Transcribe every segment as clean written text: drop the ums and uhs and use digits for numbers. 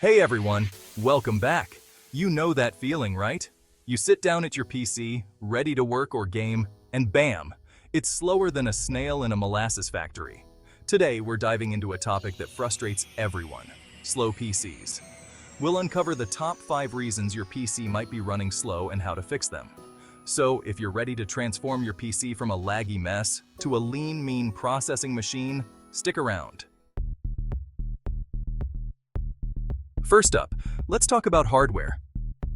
Hey everyone, welcome back. You know that feeling, right? You sit down at your PC, ready to work or game, and bam! It's slower than a snail in a molasses factory. Today, we're diving into a topic that frustrates everyone: slow PCs. We'll uncover the top 5 reasons your PC might be running slow and how to fix them. So, if you're ready to transform your PC from a laggy mess to a lean, mean processing machine, stick around. First up, let's talk about hardware.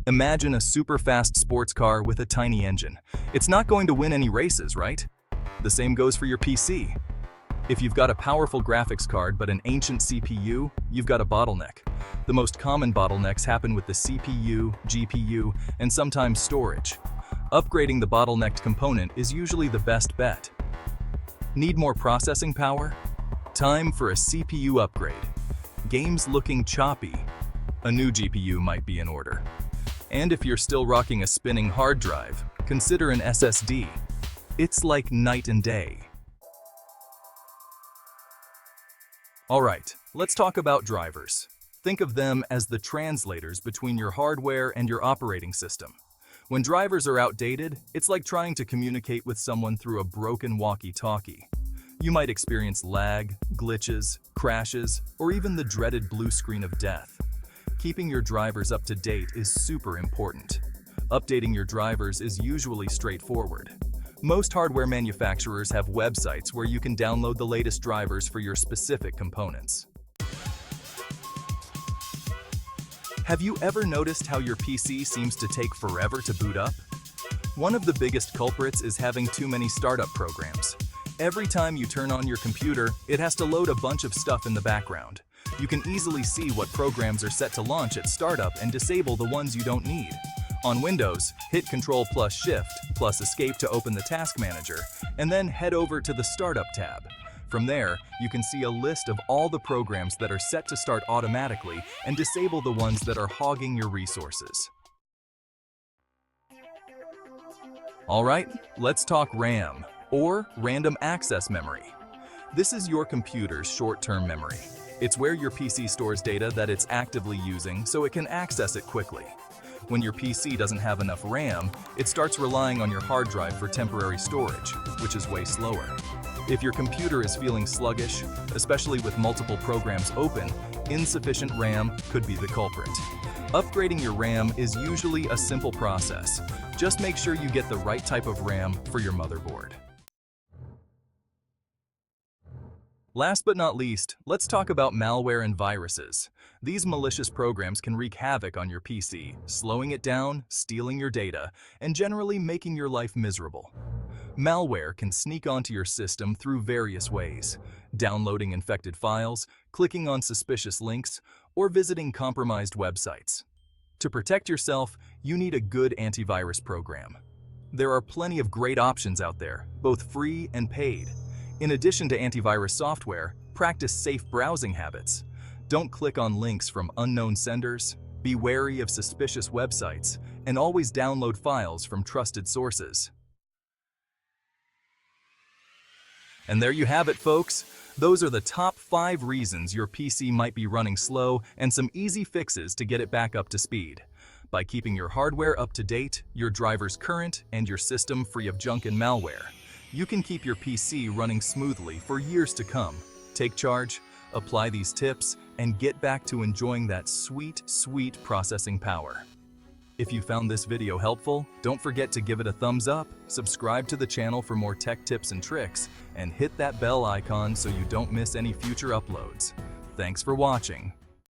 Imagine a super fast sports car with a tiny engine. It's not going to win any races, right? The same goes for your PC. If you've got a powerful graphics card but an ancient CPU, you've got a bottleneck. The most common bottlenecks happen with the CPU, GPU, and sometimes storage. Upgrading the bottlenecked component is usually the best bet. Need more processing power? Time for a CPU upgrade. Games looking choppy? A new GPU might be in order. And if you're still rocking a spinning hard drive, consider an SSD. It's like night and day. Alright, let's talk about drivers. Think of them as the translators between your hardware and your operating system. When drivers are outdated, it's like trying to communicate with someone through a broken walkie-talkie. You might experience lag, glitches, crashes, or even the dreaded blue screen of death. Keeping your drivers up to date is super important. Updating your drivers is usually straightforward. Most hardware manufacturers have websites where you can download the latest drivers for your specific components. Have you ever noticed how your PC seems to take forever to boot up? One of the biggest culprits is having too many startup programs. Every time you turn on your computer, it has to load a bunch of stuff in the background. You can easily see what programs are set to launch at startup and disable the ones you don't need. On Windows, hit Ctrl+Shift+Escape to open the Task Manager, and then head over to the Startup tab. From there, you can see a list of all the programs that are set to start automatically and disable the ones that are hogging your resources. Alright, let's talk RAM, or Random Access Memory. This is your computer's short-term memory. It's where your PC stores data that it's actively using so it can access it quickly. When your PC doesn't have enough RAM, it starts relying on your hard drive for temporary storage, which is way slower. If your computer is feeling sluggish, especially with multiple programs open, insufficient RAM could be the culprit. Upgrading your RAM is usually a simple process. Just make sure you get the right type of RAM for your motherboard. Last but not least, let's talk about malware and viruses. These malicious programs can wreak havoc on your PC, slowing it down, stealing your data, and generally making your life miserable. Malware can sneak onto your system through various ways: downloading infected files, clicking on suspicious links, or visiting compromised websites. To protect yourself, you need a good antivirus program. There are plenty of great options out there, both free and paid. In addition to antivirus software, practice safe browsing habits. Don't click on links from unknown senders, be wary of suspicious websites, and always download files from trusted sources. And there you have it, folks. Those are the top 5 reasons your PC might be running slow and some easy fixes to get it back up to speed. By keeping your hardware up to date, your drivers current, and your system free of junk and malware, you can keep your PC running smoothly for years to come. Take charge, apply these tips, and get back to enjoying that sweet, sweet processing power. If you found this video helpful, don't forget to give it a thumbs up, subscribe to the channel for more tech tips and tricks, and hit that bell icon so you don't miss any future uploads. Thanks for watching.